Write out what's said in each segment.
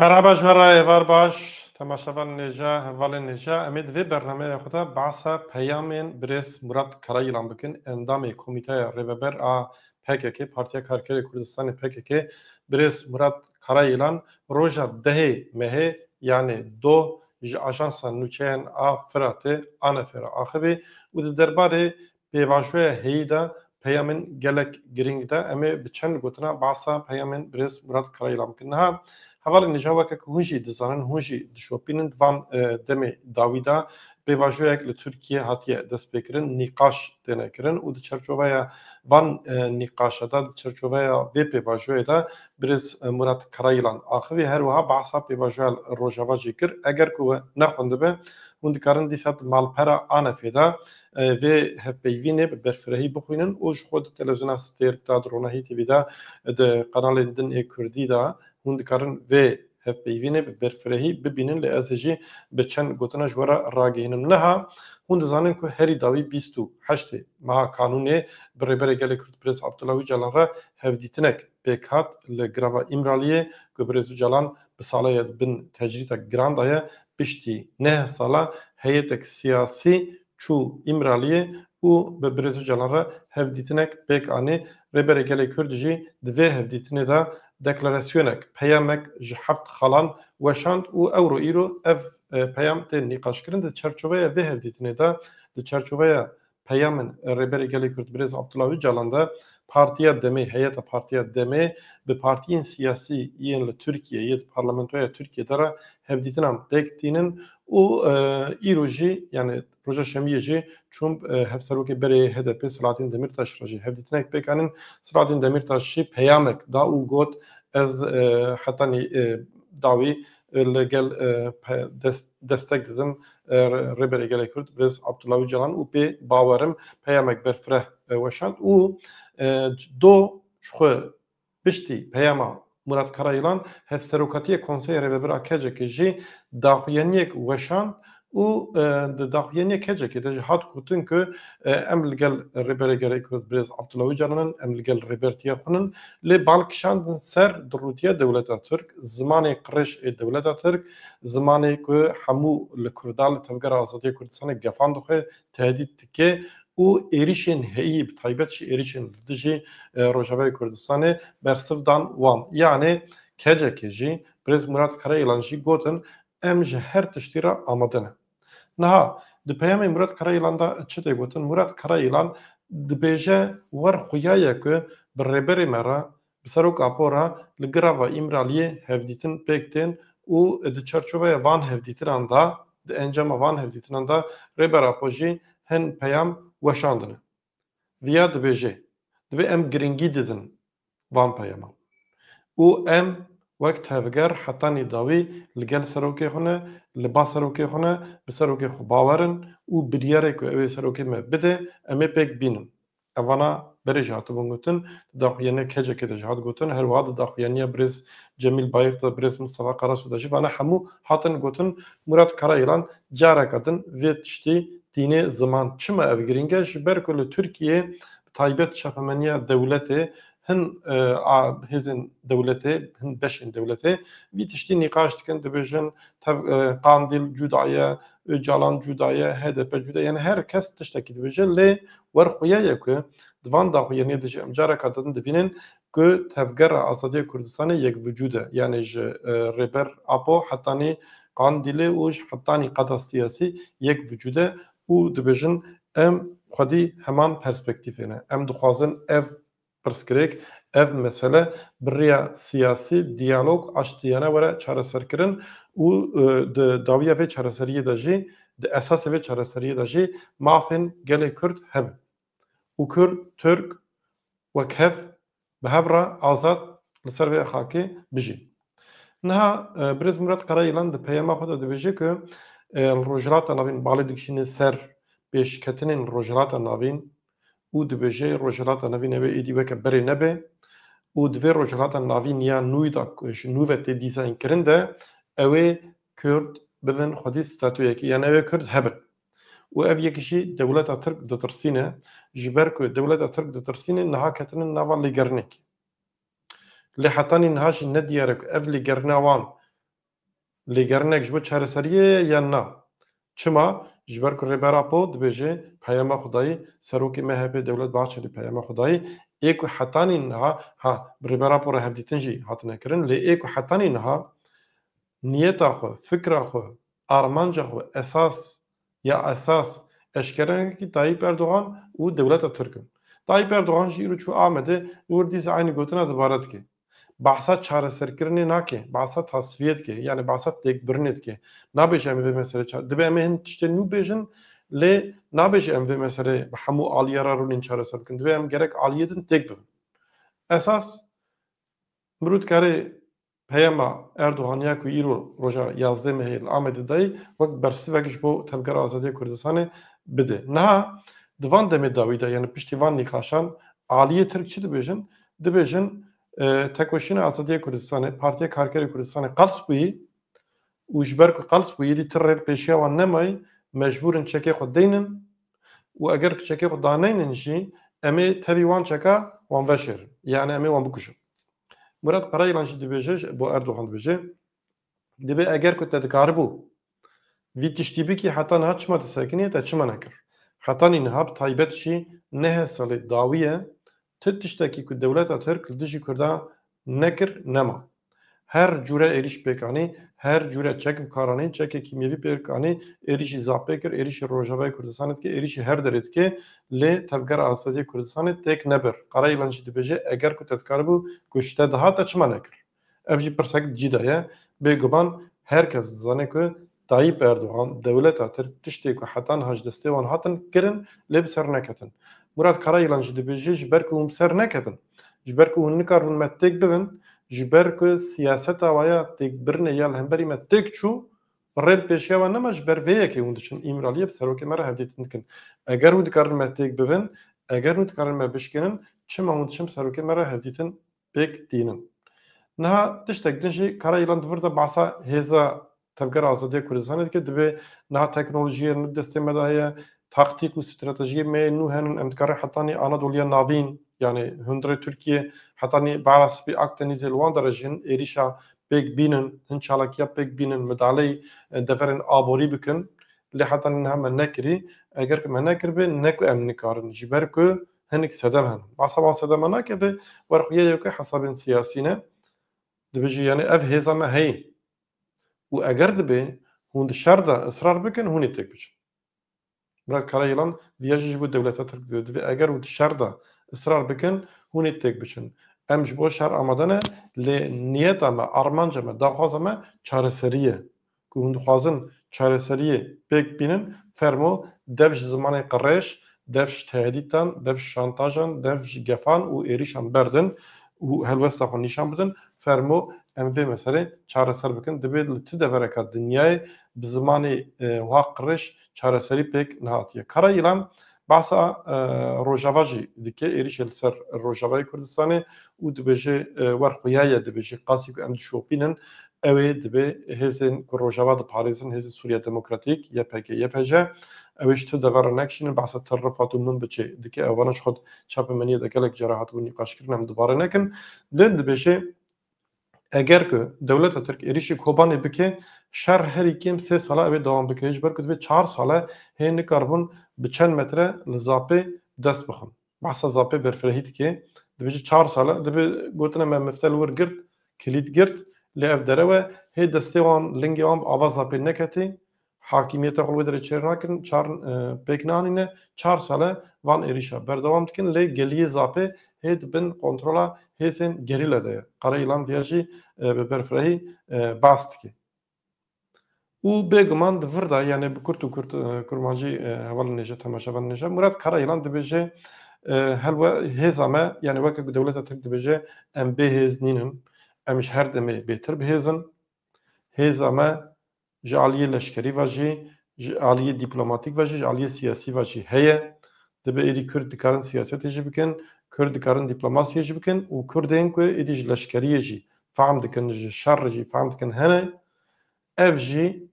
مرحبا جوارا ایوار باش تماشاوان نجا هوال نجا امید وی برنامه خدا بحثا پیامین برس مراد کرایلان بکن اندام کمیته ریوبر ا PKK Partiya Karkerê Kurdistanê PKK برس مراد کرایلان روجا دهه مه yani do ji ajansa nûçeyên a Firatê anefera axivê û di derbarê pêvajoya heyî de peyamên gelek giring de em ê bi çend gotina behsa peyamên birêz Murat Karayılan bikin. Niha hevalên nijaweke ku hûn jî dizanin hûn jî dişopînin divan demê dawî de pêvajoyek li Tirkiye hatiye destpêkirin nîqaş têne kirin û di çerçoveya van nîqaşa da di çerçoveya vê pêvajoyê de birêz Murat Karayılan axivê her wiha behsa pêvajoya Rojava jî kir. Eger ku we nexwendibe hûn dikarin dîsa malpera Anefê de vê hevpeyvînê bi berfirehî bixwînin û ji xwe di televizyona Stêrk da di Ronahî TV da di kanalên din ê Kurdî da hûn dikarin vê hevpeyvînê bi berfirehî bibînin lê ez ê jî bi çend gotina ji we re ragihînim. Niha hûn dizanin ku herî dawî 28 meha kanûnê bi rêberê gelê Kurd Birêz Abdullah Öcalan re hevdîtinek pêk hat li grava İmraliyê ku Birêz Öcalan bi salaya bin tecrîtek giran daye piştî neh sala heyeteke siyasî çû İmraliyê û bi Birêz Öcalan re hevdîtinek pêk anî rêberê gelê Kurd jî di vê hevdîtinê de deklarasyonek peyamek ji heft xalan weşand û ew ro îro ev peyam tên nîqaşkirin di çerçoveya vê hevdîtinê de di çerçoveya peyamên rêberê gelê Kurd Birêz Abdullah Öcalan de Partiya Demê heyeta Partiya Demê bi partiyên siyasî yên li Tirkiyeyê di parlamentoya Tirkiye re hevdîtinan pêk tînin û îro jî yani roja şemiyê jî çûn hevserokê berê HDP Selahattin Demirtaş re jî hevdîtinek pêk anîn. Selahattin Demirtaş jî peyamek da û got ez hetanî dawî li gel destek didim rêberê gelê Kurd Birêz Abdullah Öcalan û pê bawerim peyamek berfireh weşand û do ji xwe piştî peyama Murat Karayılan hevserokatiya Konseya Rêvebera Kecekê jî daxuyaniyek weşand û di daxuyaniyê Kecekê de jî hat gotin ku em li gel rêberê gelê Kurd Birêz Abdullah Öcalan'ın em li gel rêbertiya xwe nin lê balkişandin ser di rûtiya dewleta Tirk zimanê qirêj ê dewleta Tirk zimanê ku hemû li Kurda li Tevgera Azadiya Kurdistanê gefan dixwe tehdît dike û êrişên heyî bi taybet jî êrişên li dijî Rojavayê Kurdistanê bersiv dan wan. Yani Kecekê jî Birêz Murat Karayılan jî gotin em ji her tiştî re amade ne. Niha di peyamê Murat Karayılan da çi tê gotin? Murat Karayılan dibêje wer xuyaye ku bi rêberê me re bi serok apora li grava İmraliyê hevdîtin pêk tên û di çerçoveya van hevdîtinan da di encama van hevdîtinan da rêbera xwe jî hin peyam weşandine. Viya dibêje dibe em giringî didin van peyama û em wek tevger hetanî dawî li gel serokê xwe ne li ba serokê xwe ne bi serokê xwe bawerin û biryarê ku ew ê serokê me bide em ê pêk bînin. Evana berê jî hatibûn gotin daxuyaniya Kecekê de jî hat gotin her wiha di daxuyaniya Birêz Cemîl Bayık da Birêz Mustafa Karasu da jî vana hemû hatin gotin Murat Karayılan careka din vê tiştî tînê ziman çima ev giring e ji ber ku li Tirkiye taybet çapemeniya dewletê hin hêzên dewletê hin beşên dewletê vî tiştî nîqaş dikin dibêjin Qandîl cuda ye Öcalan cuda ye HDP cuda yani her kes tiştekî dibêje lê werxuyaye ku di van daxuyaniyê de jî em careka din dibînin ku Tevgera Azadiya Kurdistanê yek vücud e yani ji rêber Apo hetanî Qandîlê û ji hetanî qeda siyasî yek vücud e û dibêjin em xwedî heman perspektîfê ne. Em dixwazin ev pirsgirêk ev mesele bi rêya siyasî diyalog aştiyane were çareserkirin û di dawiya vê çareseriyê de jî di esasê vê çareseriyê de jî mafên gelê Kurd hebin û Kurd Türk wek hev bi hev re azad li ser vê xakê bijîn. Niha Birêz Murat Karayılan di peyama xwe de dibêje ku rojhilata navîn balê dikişîne ser pêşketinên rojhilata navîn û dibêje rojhilata navîn ew ê êdî weke berê nebe û di vê rojhilata navîn ya nû da ku ji nû ve tê dîzaynkirin de ew ê Kurd bivin xwedî statûyekî yani ew ê Kurd hebin. û ev yek jî dewleta Tirk ditirsîne ji ber ku dewleta Tirk ditirsîne niha ketinin nava lêgerinekê. Lê hetanî niha jî nediyare ku ev lêgerina wan لێگەرنێک ji bo çareseriyê yan na. Çima ji ber ku rêbera po dibêje peyama Xwedayî serokê MHP Dewlet Bahçeli peyama Xwedayî ê ku hetanî niha bi rêbera po re hevdîtin jî hatine kirin lê ê ku hetanî niha niyeta xwe, fikra xwe, armanca xwe esas eşkerenekî Tayyip Erdoğan û dewleta Tirk in. Tayyip Erdoğan jî îro çû Amedê û dîsa aynı gotina dibare dike. Bahsa çareserkirinê nake, bahsa tasfiyê dike, yani bahsa têkbirinê dike. Nabêje em vê meselê dibe em ê hin tiştê nû bêjin lê nabêje em vê meselê bi hemû aliyera rûnên çareser bikin. Dibe em gerek aliyê din têk bibin. Esas mirû dikare peyama Erdoğaniya ku îro roja 11 Mehê li Amedê dayê wek bersivek ji bo Tevgera Azadiya Kurdistanê bide. Niha di van demê dawî de yani piştî van nîqaşan aliyê Tirk çi dibêjin? Dibêjin Tekoşîna Azadiya Kurdistanê, Partiya Karkerê Kurdistanê qels bûyî û ji ber ku qels bûyî dî tir rêl pêşiya wan nemayî mecbûr in çekê xwe deynin û eger ku çekê xwe daneynin jî em ê tevî wan çeka wan veşêrin. Yani em ê wan bikuşin. Murat Karayılan jî dibêje bo Erdoğan dibêje dibe eger ku te dikaribû vî tiştîbikî heta niha çima disekiniye te çima nekir. Hetanî niha bi taybet jî nehe salê dawî ye ti tiştekî ku dewleta Tirk li dijî Kurda nekir nema. Her cure êriş pêkanî, her cure çek bikaranî, çekê kîmyevî pêkanî, êrişî zapê kir, êrişî Rojavayê Kurdistanê dike, êrişî her derê dike lê Tevgera Azadiya Kurdistanê têk nebir. Karayılan jî dibêje eger ku te dikaribû ku ji te diha te çima nekir. Ev jî pirsek cî de ye. Bêguman herkes dizane ku Tayyip Erdoğan dewleta Tirk tiştê ku heta niha ji destê wan hatin kirin lê bi ser neketin. Murat Karayılan jî dibêje ji ber ku hûn bi ser neketin. Ji ber ku hûn nikaribin me têk bibin ji ber ku siyaseta waya têkbirinê ya li hemberî me têk çû rêl pêşiya wan nema ji ber vê yekê hûn diçin îmraliyê bi serokê me re hevdîtin dikin. Eger hûn dikarin me têk bibin, eger hûn dikarin me bişkinin, çima hûn diçin bi serokê me re hevdîtin pêk dînin. Niha tiştek din jî Karayılan divir de bahsa hêza Tevgera Azadiya Kurdistanê dike dibe niha teknolojiyê nû destê me de heye, taktîk û stratejiyê me nû henin em dikarin hetanî Anadoluya navîn yani hundirê Tirkiye hetanî bara spî Akdenîzê li wan de re jîn êrişa pêk bînin, hin çalakiya pêk bînin, midaleyê deverên aborî bikin lê hetanî niha me nekirî. Eger ku me nekiribe ne ku em nikarin ji ber ku hinek sedem henin. Bahsa wan sedema nake de werxuya yeke hesabên siyasî ne dibêje yani ev hêza me heye û eger dibe hûn di şer de israr bikin hûn ê têk biçin. Murat Karayılan diya jî ji bo dewleta Tirk dibe eger hûn di şer de israr bikin hûn ê têk biçin. Em ji bo şer amade ne lê niyeta me, armanca me, daxwaza me çareserî ye. Ku hûn dixwazin çareseriyê pêk bînin fermo dev ji zimanê qirêj, dev ji tehdîtan, dev ji şantajan, dev ji gefan û êrişan berdin û helwesta xwe nîşan bidin fermo em vê meselê çareser bikin. Dibe li ti devereka dinyayê bi zimanê wiha qirêj çareserî pêk nehatiye. Karayılan bahsa Rojava jî dike êrişê li ser Rojavayê Kurdistanê û dibêje werxuya ye dibêje qasî ku em dişopînin ew ê dibe hêzên ku Rojava diparêzin hêzê Sûriya Demokratîk YPG YPJ ew ê ji tu devera nekişînin bahsa terrifat û min biçê dike evanan ji xwe çapemeniye de gelek cerahat û nîqaşkirin em dibare nekin lê dibêje eger ku dewleta Tirk êrişî Kobanê bike şer herî kêm 3 sala ew ê dewam bike ji ber ku divê 4 sala hê nikaribûn bi çend metre li zapê dest bixin. Bahsa zapê berfirehî dike dibêje 4 sala dibe gotine me miftel wir girt, kilît girt lê ev derewe hê destê wan lingê wan bi ava zapê neketê hakimiyeta xwe derê çêr nakirin pêk nanîne 4 sala van êrişa berdewam dikin lê geliyê zapê hê dibin kontrola hêzên gerîla de ye. Karayılan diya jî bi berfirehî bas dike. û bêguman di vir de yani bi Kurd û Kurmancî hevalên nêje temaşevan nêje Murat Karayılan dibêje helwe hêza me yani weke ku dewleta Tirk dibêje em bêhêz nînin em ji her demê bêtir bihêzin hêza me ji aliyê leşkerî ve jî ji aliyê dîplomatîk ve jî ji aliyê siyasî ve jî heye dibe êdî Kurd dikarin siyasetê jî bikin Kurd dikarin dîplomasiyê jî bikin û Kurdên ku êdî ji leşkeriyê jî fehm dikin ji şer jî fehm dikin hene ev jî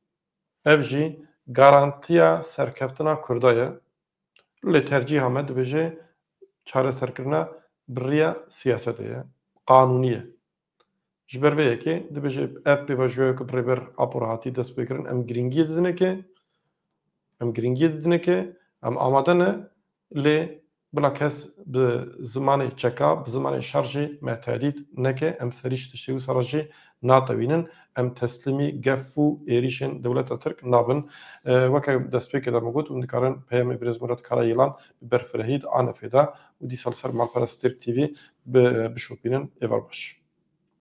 garantiya serkeftina Kurda ye lê tercîha me dibêje çareserkirina bi rêya siyasetê ye qanûnî ye ji ber vê yekê dibêje ev pêvajoya ku birêber apora hatî dest pêkirin em giringiyê didineke em amade ne lê bila kes bi zimanê çeka bi zimanê şerjê me tehdît neke em serî ji tiştî wisa re jî natewînin em teslîmî gef û êrişên dewleta Tirk nabin weke destpêkê de me got hûn dikarin peyamê Birêz Murat Karayılan bi berfirehî di Anefê de û dîsal ser Malperest Tirk TV bişopînin êvar baş.